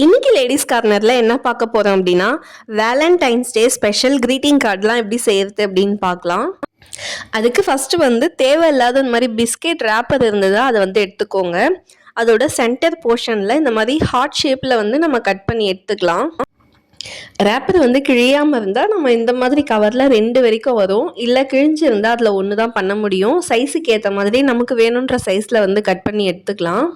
இன்னைக்கு லேடிஸ் கார்னரில் என்ன பார்க்க போகிறோம் அப்படின்னா வேலண்டைன்ஸ் டே ஸ்பெஷல் க்ரீட்டிங் கார்டெலாம் எப்படி செய்கிறது அப்படின்னு பார்க்கலாம். அதுக்கு ஃபஸ்ட்டு வந்து தேவையில்லாத இந்த மாதிரி பிஸ்கெட் ரேப்பர் இருந்ததா அதை வந்து எடுத்துக்கோங்க. அதோட சென்டர் போர்ஷனில் இந்த மாதிரி ஹார்ட் ஷேப்பில் வந்து நம்ம கட் பண்ணி எடுத்துக்கலாம். ரேப்பர் வந்து கிழியாமல் இருந்தால் நம்ம இந்த மாதிரி கவரில் 2 வரைக்கும் வரும். இல்லை கிழிஞ்சிருந்தால் அதில் ஒன்று தான் பண்ண முடியும். சைஸுக்கு ஏற்ற மாதிரி நமக்கு வேணுன்ற சைஸில் வந்து கட் பண்ணி எடுத்துக்கலாம்.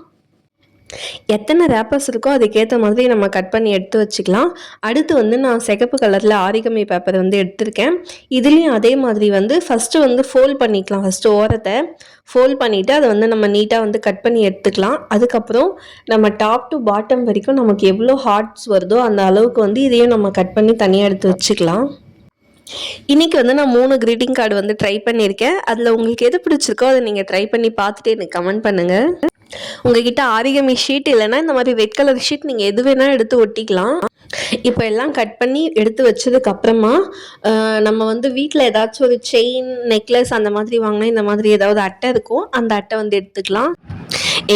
எத்தனை ரேப்பர்ஸ் இருக்கோ அதுக்கேற்ற மாதிரி நம்ம கட் பண்ணி எடுத்து வச்சுக்கலாம். அடுத்து வந்து நான் சிகப்பு கலரில் ஆரிகமி பேப்பர் வந்து எடுத்திருக்கேன். இதுலேயும் அதே மாதிரி வந்து ஃபஸ்ட்டு வந்து ஃபோல்ட் பண்ணிக்கலாம். ஃபஸ்ட்டு ஓரத்தை ஃபோல்ட் பண்ணிவிட்டு அதை வந்து நம்ம நீட்டாக வந்து கட் பண்ணி எடுத்துக்கலாம். அதுக்கப்புறம் நம்ம டாப் டு பாட்டம் வரைக்கும் நமக்கு எவ்வளோ ஹார்ட்ஸ் வருதோ அந்த அளவுக்கு வந்து இதையும் நம்ம கட் பண்ணி தனியாக எடுத்து வச்சுக்கலாம். இன்றைக்கி வந்து நான் 3 க்ரீட்டிங் கார்டு வந்து ட்ரை பண்ணியிருக்கேன். அதில் உங்களுக்கு எது பிடிச்சிருக்கோ அதை நீங்கள் ட்ரை பண்ணி பார்த்துட்டு எனக்கு கமெண்ட் பண்ணுங்கள். உங்ககிட்ட ஆரிகமி ஷீட் இல்லைன்னா இந்த மாதிரி ரெட் கலர் ஷீட் நீங்கள் எது வேணால் எடுத்து ஒட்டிக்கலாம். இப்போ எல்லாம் கட் பண்ணி எடுத்து வச்சதுக்கப்புறமா நம்ம வந்து வீட்டில் ஏதாச்சும் ஒரு செயின் நெக்லஸ் அந்த மாதிரி வாங்கினா இந்த மாதிரி ஏதாவது அட்டை இருக்கும், அந்த அட்டை வந்து எடுத்துக்கலாம்.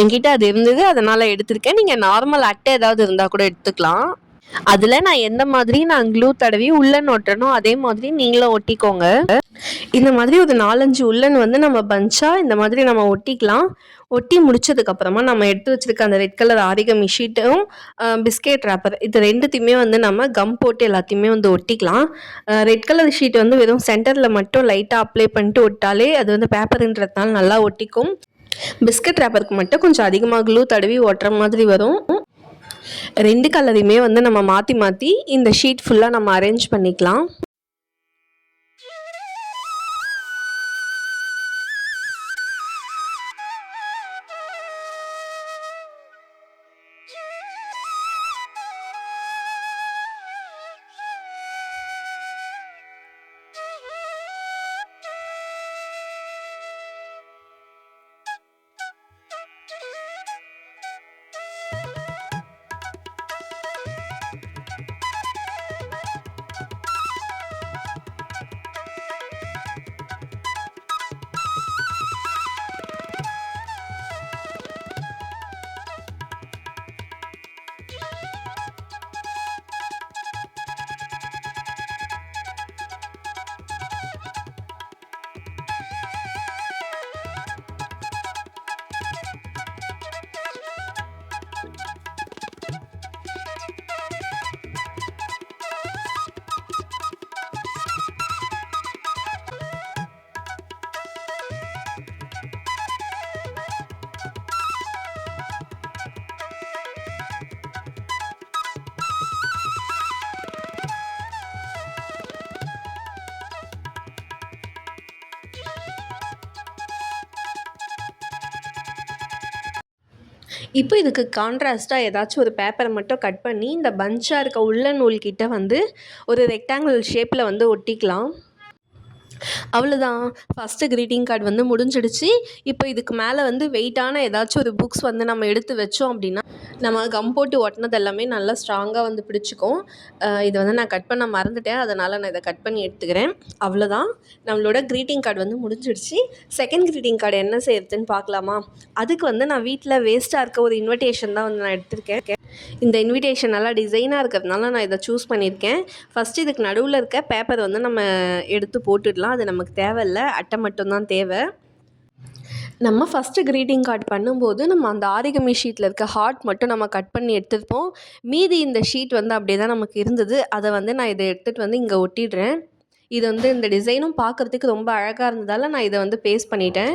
என்கிட்ட அது இருந்தது, அதனால் எடுத்திருக்கேன். நீங்கள் நார்மல் அட்டை ஏதாவது இருந்தால் கூட எடுத்துக்கலாம். அதில் நான் எந்த மாதிரி நான் க்ளூ தடவி உள்ளன் ஒட்டணும் அதே மாதிரி நீங்களும் ஒட்டிக்கோங்க. இந்த மாதிரி ஒரு 4-5 உள்ளன் வந்து நம்ம பஞ்சாக இந்த மாதிரி நம்ம ஒட்டிக்கலாம். ஒட்டி முடிச்சதுக்கப்புறமா நம்ம எடுத்து வச்சுருக்க அந்த red colour origami ஷீட்டும் biscuit rapper இது ரெண்டுத்தையுமே வந்து நம்ம கம் போட்டு எல்லாத்தையுமே வந்து ஒட்டிக்கலாம். ரெட் கலர் ஷீட் வந்து வெறும் சென்டரில் மட்டும் லைட்டாக அப்ளை பண்ணிட்டு ஒட்டாலே அது வந்து பேப்பருன்றதுனால நல்லா ஒட்டிக்கும். பிஸ்கட் ரேப்பருக்கு மட்டும் கொஞ்சம் அதிகமாக க்ளூ தடவி ஒட்டுற மாதிரி வரும். 2 கலரையுமே வந்து நம்ம மாற்றி மாற்றி இந்த ஷீட் ஃபுல்லாக நம்ம அரேஞ்ச் பண்ணிக்கலாம். இப்போ இதுக்கு கான்ட்ராஸ்ட்டாக ஏதாச்சும் ஒரு பேப்பரை மட்டும் கட் பண்ணி இந்த பஞ்சாக இருக்க உள்ள நூல்கிட்ட வந்து ஒரு ரெக்டாங்கிள் ஷேப்பில் வந்து ஒட்டிக்கலாம். அவ்வளோதான், ஃபஸ்ட்டு க்ரீட்டிங் கார்டு வந்து முடிஞ்சிடுச்சு. இப்போ இதுக்கு மேலே வந்து வெயிட்டான ஏதாச்சும் ஒரு புக்ஸ் வந்து நம்ம எடுத்து வச்சோம் அப்படின்னா நம்ம கம் போட்டு ஒட்டினது எல்லாமே நல்லா ஸ்ட்ராங்காக வந்து பிடிச்சிக்கும். இதை வந்து நான் கட் பண்ண மறந்துட்டேன், அதனால் நான் இதை கட் பண்ணி எடுத்துக்கிறேன். அவ்வளோதான், நம்மளோட க்ரீட்டிங் கார்டு வந்து முடிஞ்சிடுச்சு. செகண்ட் க்ரீட்டிங் கார்டு என்ன செய்யறதுன்னு பார்க்கலாமா? அதுக்கு வந்து நான் வீட்டில் வேஸ்ட்டாக இருக்க ஒரு இன்விடேஷன் தான் வந்து நான் எடுத்திருக்கேன். இந்த இன்விடேஷன் நல்லா டிசைனாக இருக்கிறதுனால நான் இதை சூஸ் பண்ணியிருக்கேன். ஃபஸ்ட்டு இதுக்கு நடுவில் இருக்க பேப்பர் வந்து நம்ம எடுத்து போட்டுடலாம். அது நமக்கு தேவையில்லை, அட்டை மட்டும்தான் தேவை. நம்ம ஃபஸ்ட்டு க்ரீட்டிங் கார்டு பண்ணும்போது நம்ம அந்த ஆரிகமி ஷீட்டில் இருக்க ஹார்ட் மட்டும் நம்ம கட் பண்ணி எடுத்துருப்போம். மீதி இந்த ஷீட் வந்து அப்படியே தான் நமக்கு இருந்தது. அதை வந்து நான் இதை எடுத்துகிட்டு வந்து இங்கே ஒட்டிடுறேன். இது வந்து இந்த டிசைனும் பார்க்குறதுக்கு ரொம்ப அழகாக இருந்ததால் நான் இதை வந்து பேஸ்ட் பண்ணிட்டேன்.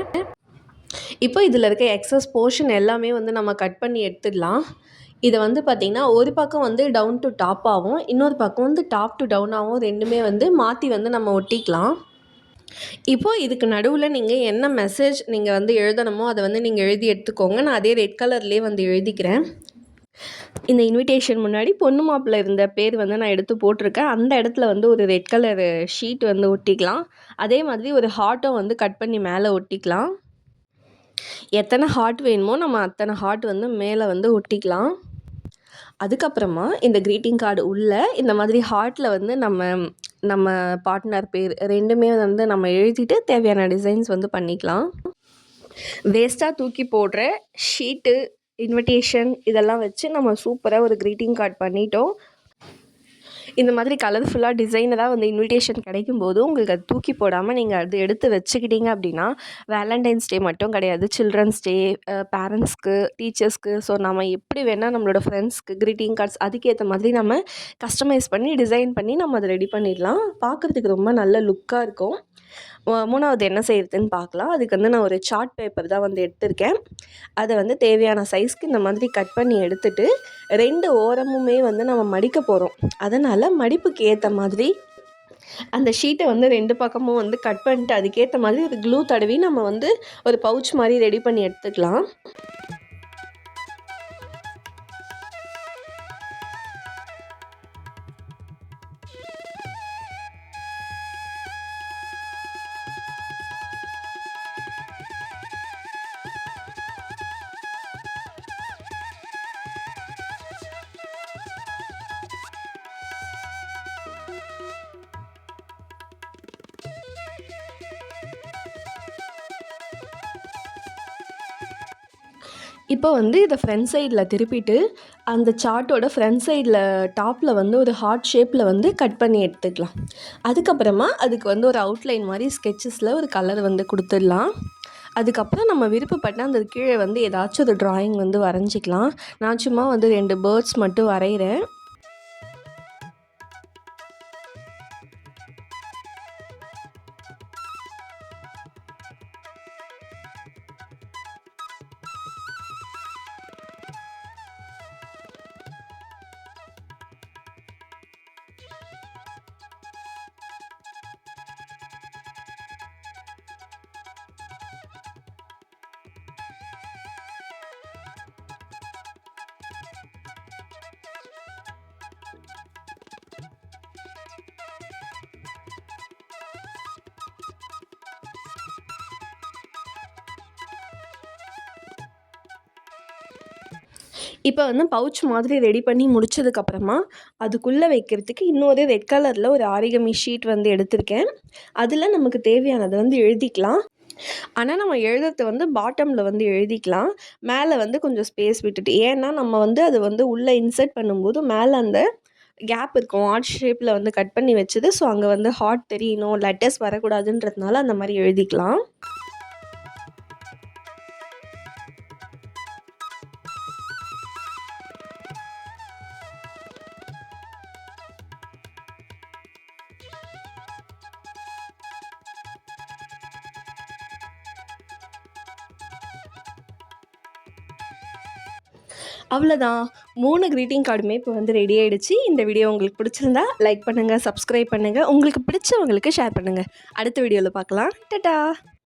இப்போ இதில் இருக்க எக்ஸஸ் போர்ஷன் எல்லாமே வந்து நம்ம கட் பண்ணி எடுத்துடலாம். இதை வந்து பார்த்திங்கன்னா ஒரு பக்கம் வந்து டவுன் டு டாப்பாகவும் இன்னொரு பக்கம் வந்து டாப் டு டவுனாகவும் ரெண்டுமே வந்து மாற்றி வந்து நம்ம ஒட்டிக்கலாம். இப்போது இதுக்கு நடுவில் நீங்கள் என்ன மெசேஜ் நீங்கள் வந்து எழுதணுமோ அதை வந்து நீங்கள் எழுதி எடுத்துக்கோங்க. நான் அதே ரெட் கலர்லேயே வந்து எழுதிக்கிறேன். இந்த இன்விடேஷன் முன்னாடி பொண்ணு மாப்பிள்ளை இருந்த பேர் வந்து நான் எடுத்து போட்டிருக்கேன். அந்த இடத்துல வந்து ஒரு ரெட் கலர் ஷீட் வந்து ஒட்டிக்கலாம். அதே மாதிரி ஒரு ஹார்ட்டும் வந்து கட் பண்ணி மேலே ஒட்டிக்கலாம். எத்தனை ஹார்ட் வேணுமோ நம்ம அத்தனை ஹார்ட் வந்து மேலே வந்து ஒட்டிக்கலாம். அதுக்கப்புறமா இந்த க்ரீட்டிங் கார்டு உள்ள இந்த மாதிரி ஹார்ட்டில் வந்து நம்ம பார்ட்னர் பேர் ரெண்டுமே வந்து நம்ம எழுதிட்டு தேவையான டிசைன்ஸ் வந்து பண்ணிக்கலாம். வேஸ்ட்டாக தூக்கி போடுற ஷீட்டு இன்விடேஷன் இதெல்லாம் வச்சு நம்ம சூப்பராக ஒரு க்ரீட்டிங் கார்ட் பண்ணிட்டோம். இந்த மாதிரி கலர்ஃபுல்லாக டிசைனராக வந்து இன்விடேஷன் கிடைக்கும்போது உங்களுக்கு அது தூக்கி போடாமல் நீங்கள் அது எடுத்து வச்சுக்கிட்டீங்க அப்படின்னா வேலண்டைன்ஸ் டே மட்டும் கிடையாது, சில்ட்ரன்ஸ் டே, பேரண்ட்ஸ்க்கு, டீச்சர்ஸ்க்கு, ஸோ நம்ம எப்படி வேணால் நம்மளோட ஃப்ரெண்ட்ஸ்க்கு க்ரீட்டிங் கார்ட்ஸ் அதுக்கேற்ற மாதிரி நம்ம கஸ்டமைஸ் பண்ணி டிசைன் பண்ணி நம்ம அதை ரெடி பண்ணிடலாம். பார்க்குறதுக்கு ரொம்ப நல்ல லுக்காக இருக்கும். மூணாவது என்ன செய்கிறதுன்னு பார்க்கலாம். அதுக்கு வந்து நான் ஒரு சார்ட் பேப்பர் தான் வந்து எடுத்திருக்கேன். அதை வந்து தேவையான சைஸ்க்கு இந்த மாதிரி கட் பண்ணி எடுத்துகிட்டு 2 ஓரமுமே வந்து நம்ம மடிக்க போகிறோம். அதனால் மடிப்புக்கு ஏற்ற மாதிரி அந்த ஷீட்டை வந்து 2 பக்கமும் வந்து கட் பண்ணிட்டு அதுக்கேற்ற மாதிரி ஒரு க்ளூ தடவி நம்ம வந்து ஒரு பவுச் மாதிரி ரெடி பண்ணி எடுத்துக்கலாம். இப்போ வந்து இதை ஃப்ரண்ட் சைடில் திருப்பிட்டு அந்த சார்ட்டோட ஃப்ரண்ட் சைடில் டாப்பில் வந்து ஒரு ஹார்ட் ஷேப்பில் வந்து கட் பண்ணி எடுத்துக்கலாம். அதுக்கப்புறமா அதுக்கு வந்து ஒரு அவுட்லைன் மாதிரி ஸ்கெட்சஸில் ஒரு கலர் வந்து கொடுத்துடலாம். அதுக்கப்புறம் நம்ம விருப்பப்பட்ட அந்த கீழே வந்து ஏதாச்சும் ஒரு ட்ராயிங் வந்து வரைஞ்சிக்கலாம். நான் சும்மா வந்து 2 பேர்ட்ஸ் மட்டும் வரைகிறேன். இப்போ வந்து பவுச் மாதிரி ரெடி பண்ணி முடிச்சதுக்கப்புறமா அதுக்குள்ளே வைக்கிறதுக்கு இன்னொரு ரெட் கலரில் ஒரு ஆரிகமி ஷீட் வந்து எடுத்திருக்கேன். அதில் நமக்கு தேவையானதை வந்து எழுதிக்கலாம். ஆனால் நம்ம எழுதுறது வந்து பாட்டமில் வந்து எழுதிக்கலாம். மேலே வந்து கொஞ்சம் ஸ்பேஸ் விட்டுட்டு, ஏன்னா நம்ம வந்து அது வந்து உள்ளே இன்சர்ட் பண்ணும்போது மேலே அந்த கேப் இருக்கும், ஹார்ட் ஷேப்பில் வந்து கட் பண்ணி வச்சது. ஸோ அங்கே வந்து ஹார்ட் தெரியணும், லெட்டர்ஸ் வரக்கூடாதுன்றதுனால அந்த மாதிரி எழுதிக்கலாம். அவ்வளோதான். 3 க்ரீட்டிங் கார்டுமே இப்போ வந்து ரெடி ஆகிடுச்சு. இந்த வீடியோ உங்களுக்கு பிடிச்சிருந்தா லைக் பண்ணுங்கள், சப்ஸ்கிரைப் பண்ணுங்கள், உங்களுக்கு பிடிச்சவங்களுக்கு ஷேர் பண்ணுங்கள். அடுத்த வீடியோவில் பார்க்கலாம். டாடா.